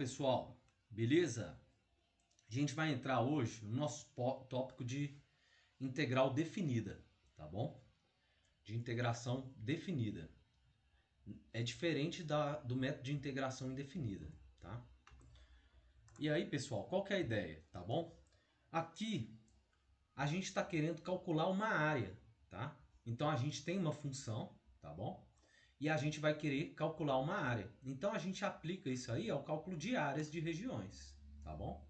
pessoal, beleza? A gente vai entrar hoje no nosso tópico de integral definida, tá bom? De integração definida. É diferente do método de integração indefinida, tá? E aí, pessoal, qual que é a ideia, tá bom? Aqui, a gente está querendo calcular uma área, tá? Então, a gente tem uma função, tá bom? E a gente vai querer calcular uma área. Então, a gente aplica isso aí ao cálculo de áreas de regiões, tá bom?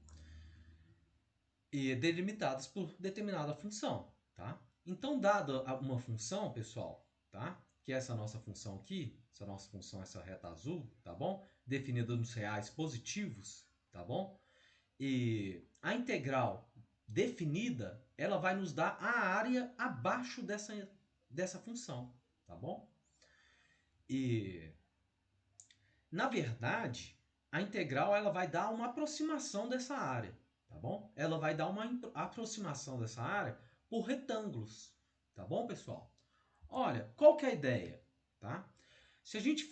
E delimitadas por determinada função, tá? Então, dada uma função, pessoal, tá? Que é essa nossa função aqui, essa nossa função, essa reta azul, tá bom? Definida nos reais positivos, tá bom? E a integral definida, ela vai nos dar a área abaixo dessa função, tá bom? E, na verdade, a integral ela vai dar uma aproximação dessa área, tá bom? Ela vai dar uma aproximação dessa área por retângulos, tá bom, pessoal? Olha, qual que é a ideia, tá? Se a gente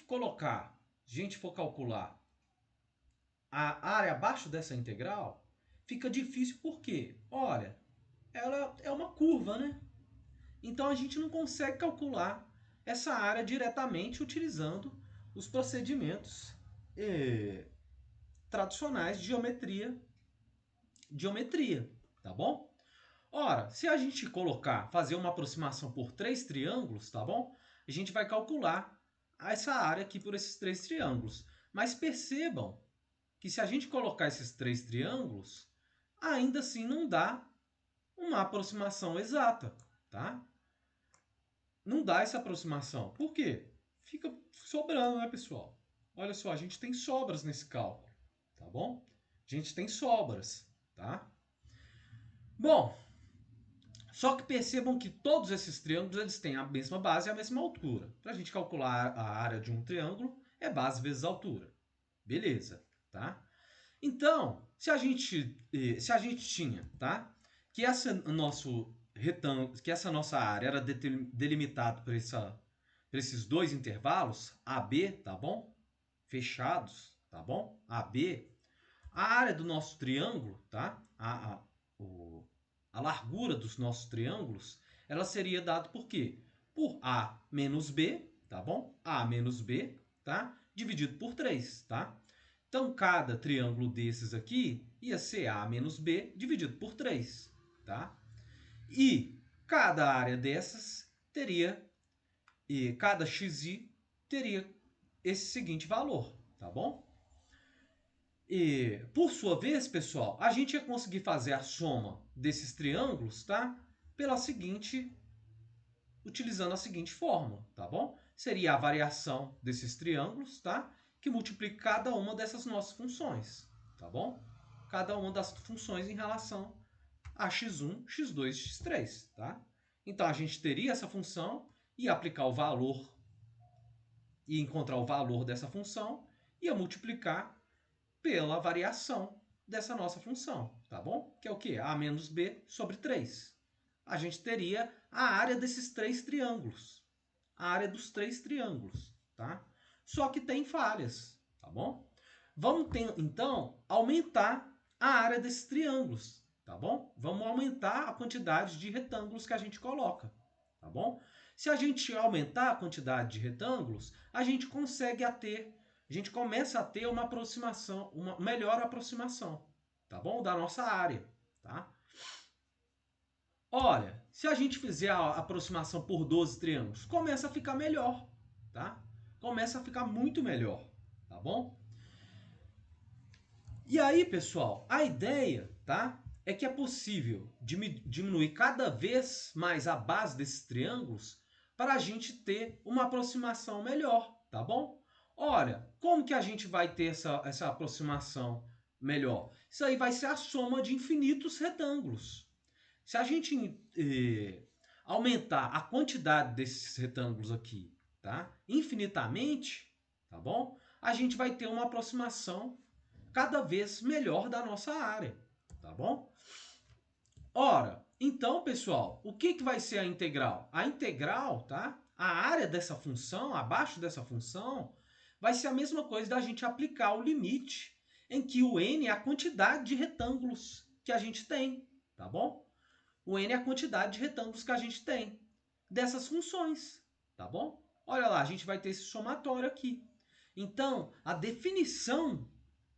for calcular a área abaixo dessa integral, fica difícil porque, olha, ela é uma curva, né? Então a gente não consegue calcular essa área diretamente utilizando os procedimentos tradicionais de geometria, tá bom? Ora, se a gente fazer uma aproximação por três triângulos, tá bom? A gente vai calcular essa área aqui por esses três triângulos. Mas percebam que se a gente colocar esses três triângulos, ainda assim não dá uma aproximação exata, tá? Não dá essa aproximação. Por quê? Fica sobrando, né, pessoal? Olha só, a gente tem sobras nesse cálculo, tá bom? A gente tem sobras, tá? Bom, só que percebam que todos esses triângulos eles têm a mesma base e a mesma altura. Para a gente calcular a área de um triângulo, é base vezes altura. Beleza, tá? Então, se a gente tinha, tá? Que que essa nossa área era delimitada por esses dois intervalos, AB, tá bom? Fechados, tá bom? AB. A área do nosso triângulo, tá? A largura dos nossos triângulos, ela seria dada por quê? Por A menos B, tá bom? A menos B, tá? Dividido por 3, tá? Então, cada triângulo desses aqui ia ser A menos B dividido por 3, tá? E cada área dessas cada xi teria esse seguinte valor, tá bom? E, por sua vez, pessoal, a gente ia conseguir fazer a soma desses triângulos, tá? Utilizando a seguinte fórmula, tá bom? Seria a variação desses triângulos, tá? Que multiplica cada uma dessas nossas funções, tá bom? Cada uma das funções em relação a x1, x2, x3, tá? Então, a gente teria essa função e aplicar o valor e encontrar o valor dessa função e ia multiplicar pela variação dessa nossa função, tá bom? Que é o quê? A menos b sobre 3. A gente teria a área desses três triângulos. A área dos três triângulos, tá? Só que tem falhas, tá bom? Vamos, então, aumentar a área desses triângulos, tá bom? Vamos aumentar a quantidade de retângulos que a gente coloca, tá bom? Se a gente aumentar a quantidade de retângulos, a gente começa a ter uma aproximação, uma melhor aproximação, tá bom? Da nossa área, tá? Olha, se a gente fizer a aproximação por 12 triângulos, começa a ficar melhor, tá? Começa a ficar muito melhor, tá bom? E aí, pessoal, a ideia, tá? É que é possível diminuir cada vez mais a base desses triângulos para a gente ter uma aproximação melhor, tá bom? Olha, como que a gente vai ter essa aproximação melhor? Isso aí vai ser a soma de infinitos retângulos. Se a gente aumentar a quantidade desses retângulos aqui, tá? Infinitamente, tá bom? A gente vai ter uma aproximação cada vez melhor da nossa área, tá bom? Ora, então, pessoal, o que vai ser a integral? A integral, tá? A área dessa função, abaixo dessa função, vai ser a mesma coisa da gente aplicar o limite em que o n é a quantidade de retângulos que a gente tem, tá bom? O n é a quantidade de retângulos que a gente tem dessas funções, tá bom? Olha lá, a gente vai ter esse somatório aqui. Então, a definição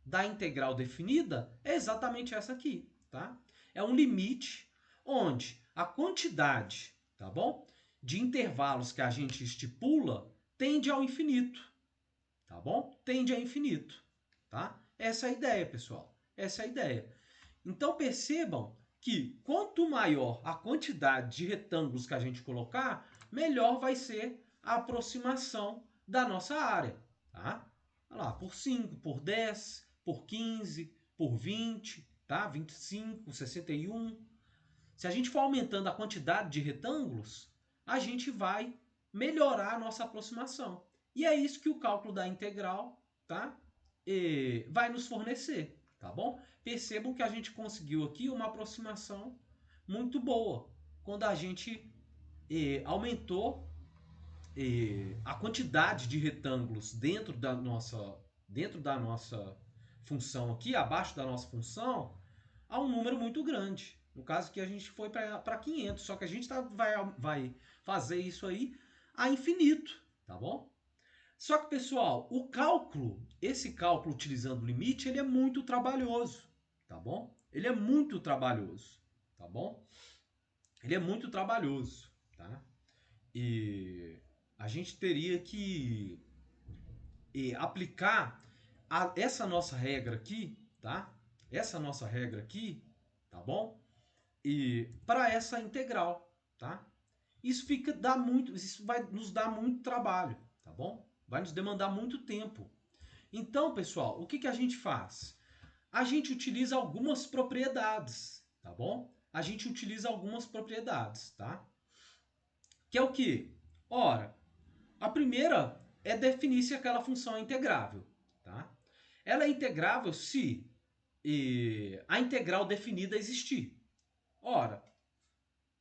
da integral definida é exatamente essa aqui, tá? É um limite onde a quantidade, tá bom, de intervalos que a gente estipula tende ao infinito, tá bom? Tende ao infinito, tá? Essa é a ideia, pessoal. Essa é a ideia. Então percebam que quanto maior a quantidade de retângulos que a gente colocar, melhor vai ser a aproximação da nossa área, tá? Olha lá, por 5, por 10, por 15, por 20, tá? 25, 61. Se a gente for aumentando a quantidade de retângulos, a gente vai melhorar a nossa aproximação. E é isso que o cálculo da integral, tá? Vai nos fornecer, tá bom? Percebam que a gente conseguiu aqui uma aproximação muito boa quando a gente aumentou a quantidade de retângulos dentro da nossa função aqui, abaixo da nossa função, a um número muito grande. No caso que a gente foi para 500, só que a gente vai fazer isso aí a infinito, tá bom? Só que, pessoal, esse cálculo utilizando o limite, ele é muito trabalhoso, tá bom? Ele é muito trabalhoso, tá bom? Ele é muito trabalhoso, tá? E a gente teria que aplicar essa nossa regra aqui, tá? Essa nossa regra aqui, tá bom? E para essa integral, tá? Isso vai nos dar muito trabalho, tá bom? Vai nos demandar muito tempo. Então, pessoal, o que a gente faz? A gente utiliza algumas propriedades, tá bom? A gente utiliza algumas propriedades, tá? Que é o quê? Ora, a primeira é definir se aquela função é integrável, tá? Ela é integrável se a integral definida existir. Ora,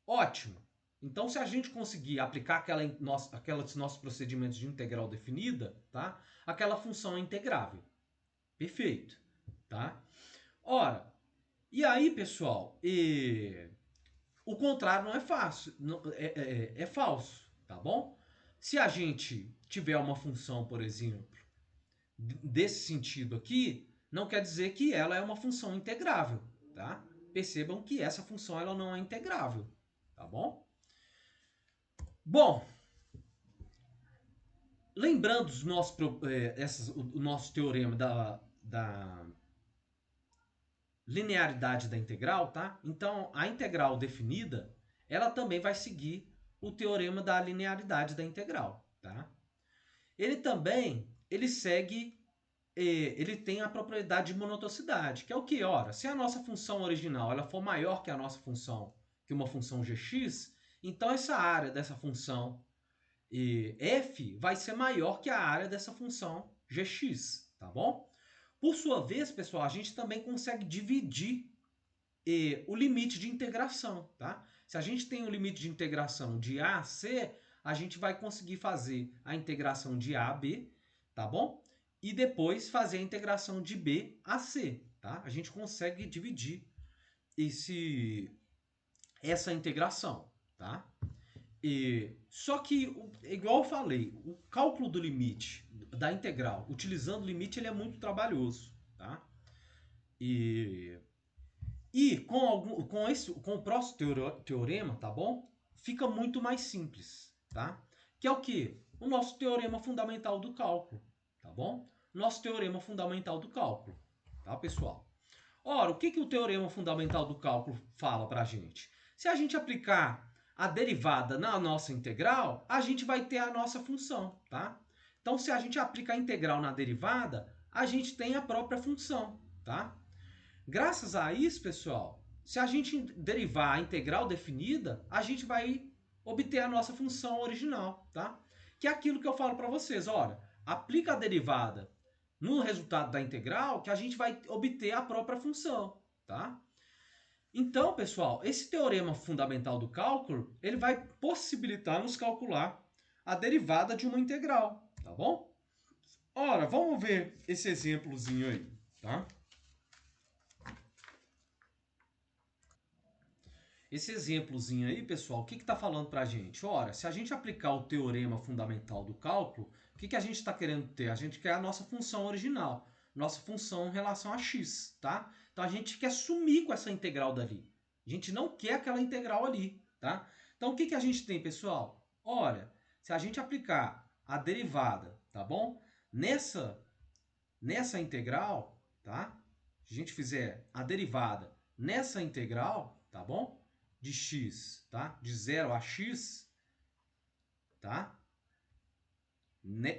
ótimo. Então, se a gente conseguir aplicar aqueles nossos procedimentos de integral definida, tá? Aquela função é integrável. Perfeito, tá? Ora, e aí, pessoal, o contrário não é fácil, é falso, tá bom? Se a gente tiver uma função, por exemplo, desse sentido aqui, não quer dizer que ela é uma função integrável, tá? Percebam que essa função ela não é integrável, tá bom? Bom, lembrando o nosso teorema da linearidade da integral, tá? Então, a integral definida, ela também vai seguir o teorema da linearidade da integral, tá? Ele segue, ele tem a propriedade de monotonicidade, que é o que? Ora, se a nossa função original ela for maior que a nossa função, que uma função gx, então essa área dessa função f vai ser maior que a área dessa função gx, tá bom? Por sua vez, pessoal, a gente também consegue dividir o limite de integração, tá? Se a gente tem um limite de integração de a a c, a gente vai conseguir fazer a integração de a a b, tá bom? E depois fazer a integração de b a c, tá? A gente consegue dividir essa integração, tá? Só que, igual eu falei, o cálculo do limite da integral, utilizando o limite, ele é muito trabalhoso, tá? E com o próximo teorema, tá bom? Fica muito mais simples, tá? Que é o que? O nosso teorema fundamental do cálculo, tá bom? Nosso teorema fundamental do cálculo, tá, pessoal? Ora, o que o teorema fundamental do cálculo fala pra gente? Se a gente aplicar a derivada na nossa integral, a gente vai ter a nossa função, tá? Então, se a gente aplicar a integral na derivada, a gente tem a própria função, tá? Graças a isso, pessoal, se a gente derivar a integral definida, a gente vai obter a nossa função original, tá? Que é aquilo que eu falo para vocês, olha, aplica a derivada no resultado da integral que a gente vai obter a própria função, tá? Então, pessoal, esse teorema fundamental do cálculo, ele vai possibilitar nos calcular a derivada de uma integral, tá bom? Ora, vamos ver esse exemplozinho aí, tá? Esse exemplozinho aí, pessoal, o que está falando para a gente? Ora, se a gente aplicar o teorema fundamental do cálculo, o que a gente está querendo ter? A gente quer a nossa função original, nossa função em relação a x, tá? Então a gente quer sumir com essa integral dali. A gente não quer aquela integral ali, tá? Então o que a gente tem, pessoal? Ora, se a gente aplicar a derivada, tá bom? Nessa integral, tá? Se a gente fizer a derivada nessa integral, tá bom? De x, tá? De 0 a x, tá?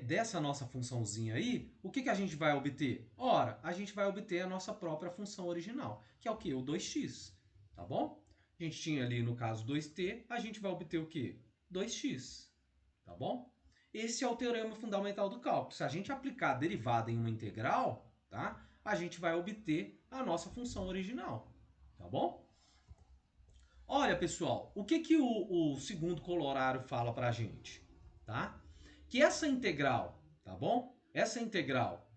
Dessa nossa funçãozinha aí, o que a gente vai obter? Ora, a gente vai obter a nossa própria função original, que é o quê? O 2x, tá bom? A gente tinha ali, no caso, 2t, a gente vai obter o quê? 2x, tá bom? Esse é o teorema fundamental do cálculo. Se a gente aplicar a derivada em uma integral, tá? A gente vai obter a nossa função original, tá bom? Olha, pessoal, o que o segundo colorário fala pra gente, tá? Que essa integral, tá bom? Essa integral,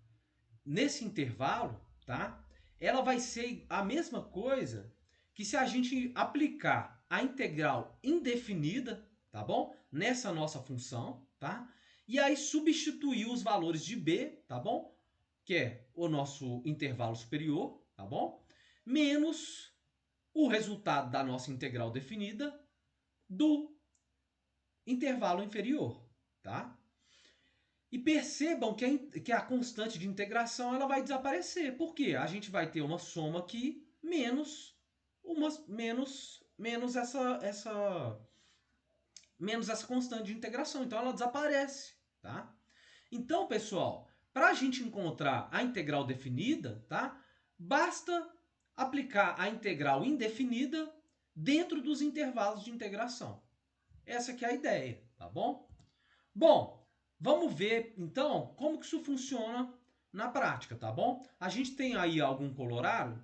nesse intervalo, tá? Ela vai ser a mesma coisa que se a gente aplicar a integral indefinida, tá bom? Nessa nossa função, tá? E aí substituir os valores de b, tá bom? Que é o nosso intervalo superior, tá bom? Menos o resultado da nossa integral definida do intervalo inferior, tá? E percebam que a constante de integração ela vai desaparecer. Por quê? A gente vai ter uma soma aqui menos essa constante de integração. Então ela desaparece, tá? Então, pessoal, para a gente encontrar a integral definida, tá? Basta aplicar a integral indefinida dentro dos intervalos de integração. Essa que é a ideia, tá bom? Bom, vamos ver então como que isso funciona na prática, tá bom? A gente tem aí alguns colorários,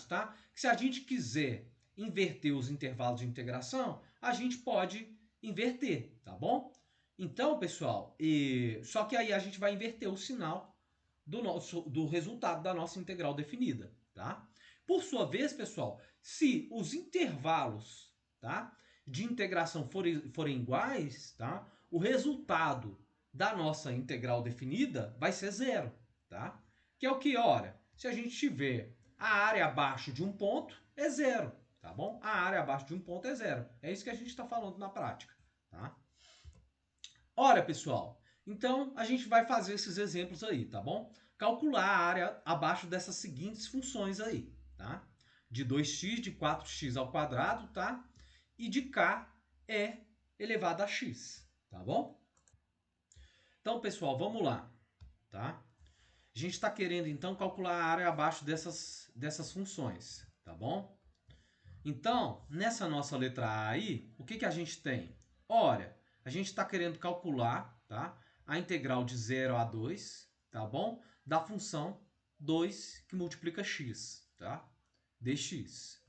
tá? Que se a gente quiser inverter os intervalos de integração, a gente pode inverter, tá bom? Então, pessoal, só que aí a gente vai inverter o sinal do resultado da nossa integral definida, tá? Por sua vez, pessoal, se os intervalos, tá, de integração forem iguais, tá, o resultado da nossa integral definida vai ser zero, tá? Que é o que? Ora, se a gente tiver a área abaixo de um ponto, é zero, tá bom? A área abaixo de um ponto é zero. É isso que a gente está falando na prática, tá? Ora, pessoal, então a gente vai fazer esses exemplos aí, tá bom? Calcular a área abaixo dessas seguintes funções aí, tá? De 2x, de 4x ao quadrado, tá? E de k é elevado a x, tá bom? Então, pessoal, vamos lá, tá? A gente está querendo, então, calcular a área abaixo dessas funções, tá bom? Então, nessa nossa letra A aí, o que a gente tem? Ora, a gente está querendo calcular, tá? A integral de 0 a 2, tá bom? Da função 2 que multiplica x, tá? Dx.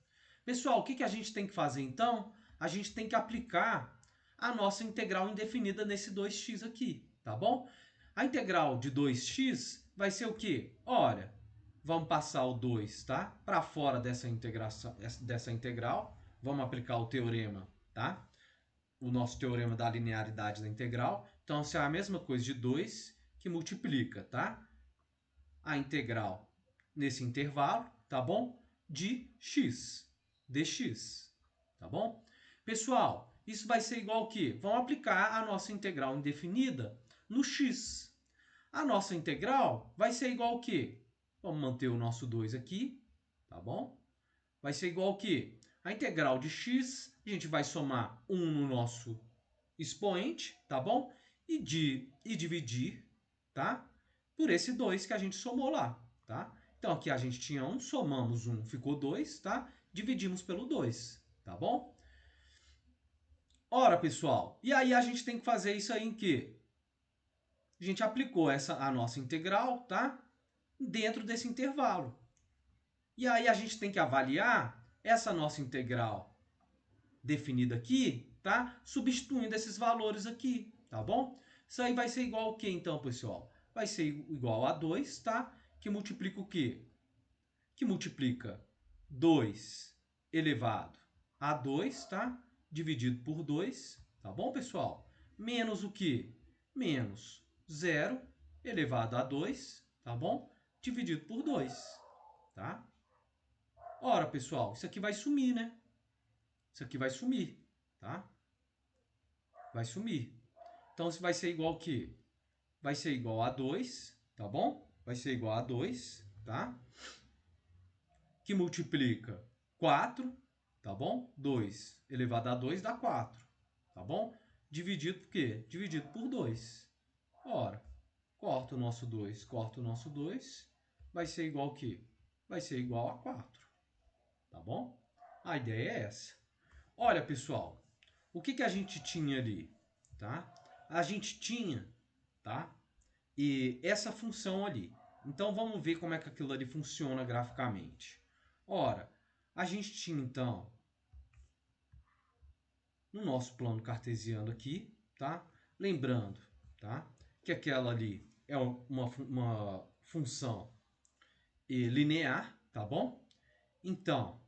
Pessoal, o que a gente tem que fazer então? A gente tem que aplicar a nossa integral indefinida nesse 2x aqui, tá bom? A integral de 2x vai ser o quê? Ora, vamos passar o 2, tá? Para fora dessa integral. Vamos aplicar o teorema, tá? O nosso teorema da linearidade da integral. Então, se é a mesma coisa de 2 que multiplica, tá? A integral nesse intervalo, tá bom? De x, dx, tá bom? Pessoal, isso vai ser igual ao quê? Vamos aplicar a nossa integral indefinida no x. A nossa integral vai ser igual ao quê? Vamos manter o nosso 2 aqui, tá bom? Vai ser igual ao quê? A integral de x, a gente vai somar 1 no nosso expoente, tá bom? E dividir, tá? Por esse 2 que a gente somou lá, tá? Então aqui a gente tinha 1, somamos 1, ficou 2, tá? Dividimos pelo 2, tá bom? Ora, pessoal, e aí a gente tem que fazer isso aí em quê? A gente aplicou a nossa integral, tá? Dentro desse intervalo. E aí a gente tem que avaliar essa nossa integral definida aqui, tá? Substituindo esses valores aqui, tá bom? Isso aí vai ser igual ao que então, pessoal? Vai ser igual a 2, tá? Que multiplica o quê? Que multiplica 2 elevado a 2, tá? Dividido por 2, tá bom, pessoal? Menos o quê? Menos 0 elevado a 2, tá bom? Dividido por 2, tá? Ora, pessoal, isso aqui vai sumir, né? Isso aqui vai sumir, tá? Vai sumir. Então, isso vai ser igual ao quê? Vai ser igual a 2, tá bom? Vai ser igual a 2, tá? Que multiplica 4, tá bom? 2 elevado a 2 dá 4, tá bom? Dividido por quê? Dividido por 2. Ora, corta o nosso 2, corta o nosso 2, vai ser igual ao quê? Vai ser igual a 4, tá bom? A ideia é essa. Olha, pessoal, o que a gente tinha ali, tá? A gente tinha, tá? E essa função ali. Então, vamos ver como é que aquilo ali funciona graficamente. Ora, a gente tinha, então, no nosso plano cartesiano aqui, tá? Lembrando, tá? Que aquela ali é uma função linear, tá bom? Então,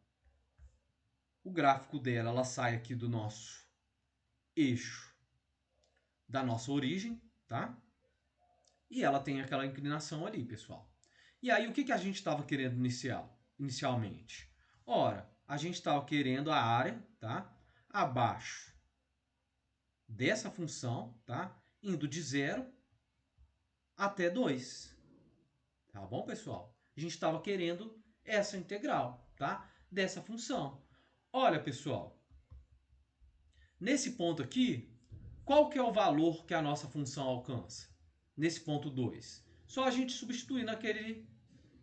o gráfico dela, ela sai aqui do nosso eixo da nossa origem, tá? E ela tem aquela inclinação ali, pessoal. E aí, o que a gente estava querendo inicialmente? Ora, a gente estava querendo a área, tá? Abaixo dessa função, tá? Indo de 0 até 2. Tá bom, pessoal? A gente estava querendo essa integral, tá? Dessa função. Olha, pessoal, nesse ponto aqui, qual que é o valor que a nossa função alcança? Nesse ponto 2. Só a gente substituir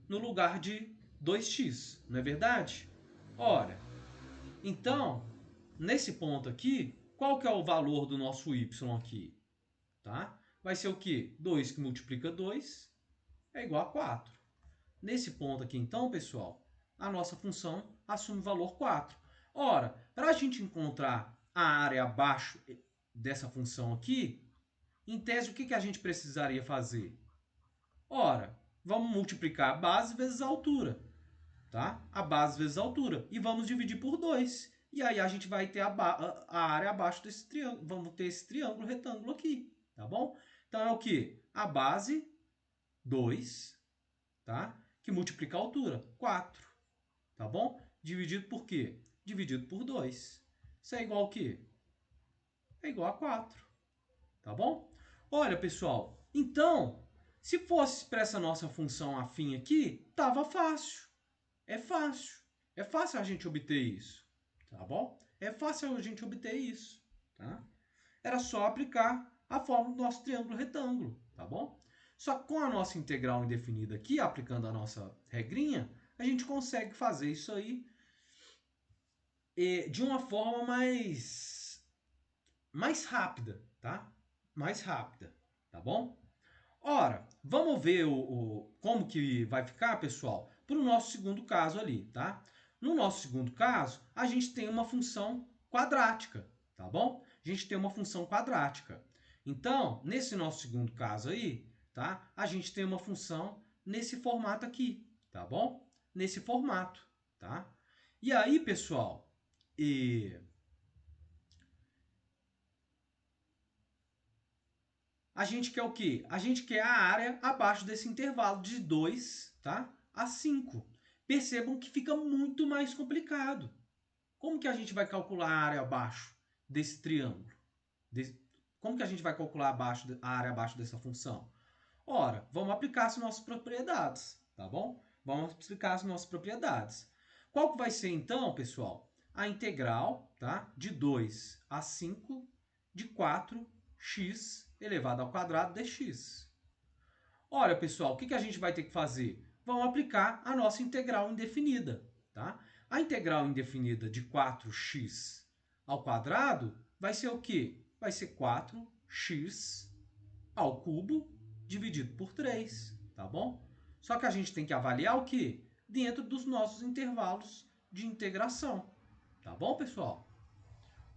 no lugar de 2x, não é verdade? Ora, então, nesse ponto aqui, qual que é o valor do nosso y aqui? Tá? Vai ser o quê? 2 que multiplica 2 é igual a 4. Nesse ponto aqui, então, pessoal, a nossa função assume o valor 4. Ora, para a gente encontrar a área abaixo dessa função aqui, em tese, o que a gente precisaria fazer? Ora, vamos multiplicar a base vezes a altura. Tá? A base vezes a altura. E vamos dividir por 2. E aí a gente vai ter a área abaixo desse triângulo. Vamos ter esse triângulo retângulo aqui. Tá bom? Então é o que? A base 2, tá? Que multiplica a altura, 4. Tá bom? Dividido por quê? Dividido por 2. Isso é igual ao quê? É igual a 4. Tá bom? Olha, pessoal, então, se fosse para essa nossa função afim aqui, tava fácil. É fácil. É fácil a gente obter isso. Tá bom? É fácil a gente obter isso. Tá? Era só aplicar a fórmula do nosso triângulo retângulo. Tá bom? Só que com a nossa integral indefinida aqui, aplicando a nossa regrinha, a gente consegue fazer isso aí de uma forma mais rápida, tá? Mais rápida, tá bom? Ora, vamos ver como que vai ficar, pessoal, para o nosso segundo caso ali, tá? No nosso segundo caso, a gente tem uma função quadrática, tá bom? A gente tem uma função quadrática. Então, nesse nosso segundo caso aí, tá? A gente tem uma função nesse formato aqui, tá bom? Nesse formato, tá? E aí, pessoal, a gente quer o quê? A gente quer a área abaixo desse intervalo de 2, tá? A 5. Percebam que fica muito mais complicado. Como que a gente vai calcular a área abaixo desse triângulo? Como que a gente vai calcular a área abaixo dessa função? Ora, vamos aplicar as nossas propriedades, tá bom? Vamos aplicar as nossas propriedades. Qual que vai ser, então, pessoal? A integral, tá? De 2 a 5 de 4x elevado ao quadrado dx. Olha, pessoal, o que a gente vai ter que fazer? Vamos aplicar a nossa integral indefinida, tá? A integral indefinida de 4x ao quadrado vai ser o quê? Vai ser 4x ao cubo dividido por 3, tá bom? Só que a gente tem que avaliar o quê? Dentro dos nossos intervalos de integração, tá bom, pessoal?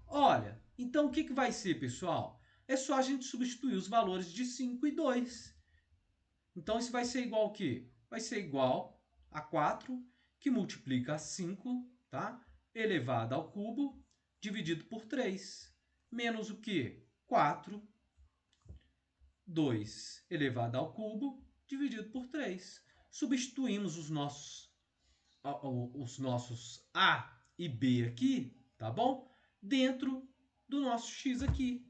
Olha, então o que vai ser, pessoal? É só a gente substituir os valores de 5 e 2. Então, isso vai ser igual ao quê? Vai ser igual a 4, que multiplica 5, tá? elevado ao cubo dividido por 3. Menos o quê? 4. 2 elevado ao cubo dividido por 3. Substituímos os nossos A e B aqui, tá bom? Dentro do nosso x aqui,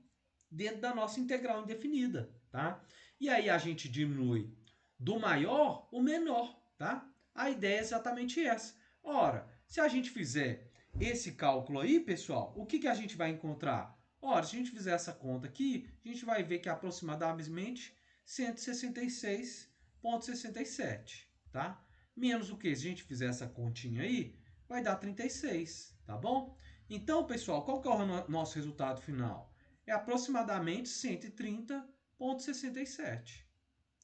dentro da nossa integral indefinida, tá? E aí a gente diminui do maior o menor, tá? A ideia é exatamente essa. Ora, se a gente fizer esse cálculo aí, pessoal, o que a gente vai encontrar? Ora, se a gente fizer essa conta aqui, a gente vai ver que é aproximadamente 166,67, tá? Menos o que? Se a gente fizer essa continha aí, vai dar 36, tá bom? Então, pessoal, qual que é o nosso resultado final? É aproximadamente 130,67,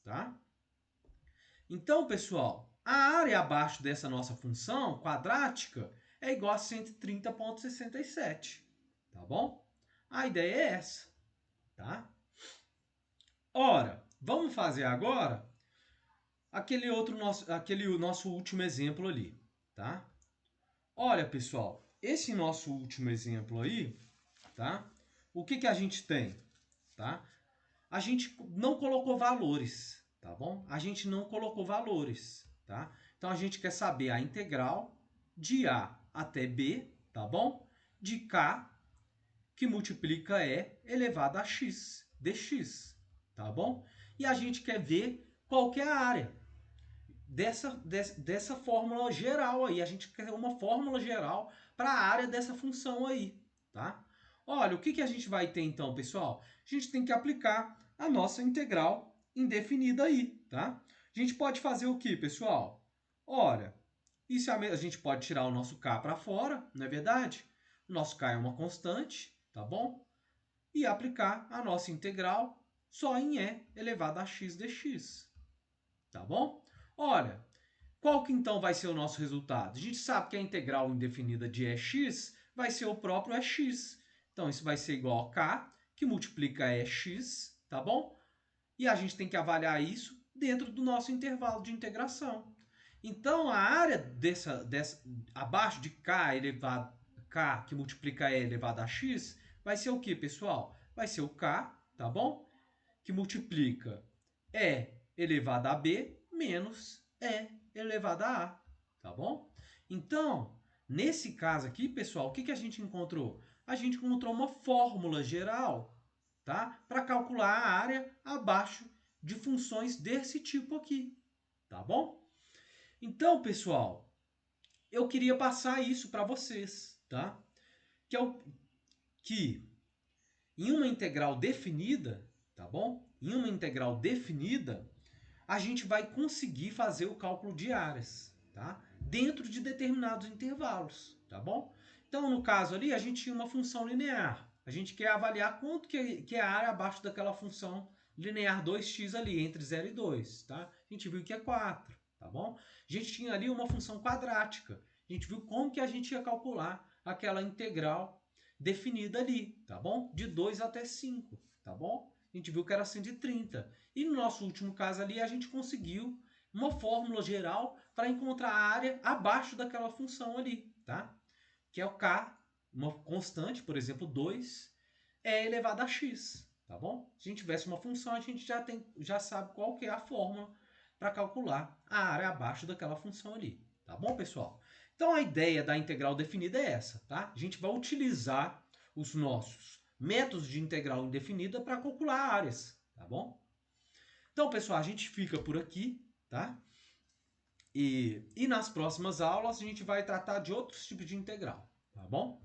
tá? Então, pessoal, a área abaixo dessa nossa função quadrática é igual a 130,67, tá bom? A ideia é essa, tá? Ora, vamos fazer agora aquele nosso último exemplo ali, tá? Olha, pessoal, esse nosso último exemplo aí, tá? O que a gente tem, tá? A gente não colocou valores, tá bom? A gente não colocou valores, tá? Então a gente quer saber a integral de A até B, tá bom? De K, que multiplica E elevado a X, dx, tá bom? E a gente quer ver qual que é a área dessa fórmula geral aí. A gente quer uma fórmula geral para a área dessa função aí, tá? Olha, o que a gente vai ter então, pessoal? A gente tem que aplicar a nossa integral indefinida aí, tá? A gente pode fazer o que, pessoal? Olha, isso a gente pode tirar o nosso k para fora, não é verdade? O nosso k é uma constante, tá bom? E aplicar a nossa integral só em e elevado a x dx, tá bom? Olha, qual que então vai ser o nosso resultado? A gente sabe que a integral indefinida de ex vai ser o próprio ex. Então, isso vai ser igual a k, que multiplica ex, tá bom? E a gente tem que avaliar isso dentro do nosso intervalo de integração. Então, a área abaixo de k elevado k, que multiplica e elevado a x, vai ser o que, pessoal? Vai ser o k, tá bom? Que multiplica e elevado a b menos e elevado a A, tá bom? Então, nesse caso aqui, pessoal, o que a gente encontrou? A gente encontrou uma fórmula geral, tá? Para calcular a área abaixo de funções desse tipo aqui, tá bom? Então, pessoal, eu queria passar isso para vocês, tá? Que em uma integral definida, tá bom? Em uma integral definida, a gente vai conseguir fazer o cálculo de áreas, tá? Dentro de determinados intervalos, tá bom? Então, no caso ali, a gente tinha uma função linear. A gente quer avaliar quanto que é a área abaixo daquela função linear 2x ali, entre 0 e 2, tá? A gente viu que é 4, tá bom? A gente tinha ali uma função quadrática. A gente viu como que a gente ia calcular aquela integral definida ali, tá bom? De 2 até 5, tá bom? A gente viu que era 130. E no nosso último caso ali, a gente conseguiu uma fórmula geral para encontrar a área abaixo daquela função ali, tá? Que é o k, uma constante, por exemplo, 2, é elevado a x, tá bom? Se a gente tivesse uma função, a gente já sabe qual que é a fórmula para calcular a área abaixo daquela função ali, tá bom, pessoal? Então, a ideia da integral definida é essa, tá? A gente vai utilizar os nossos métodos de integral indefinida para calcular áreas, tá bom? Então, pessoal, a gente fica por aqui, tá? E nas próximas aulas a gente vai tratar de outros tipos de integral, tá bom?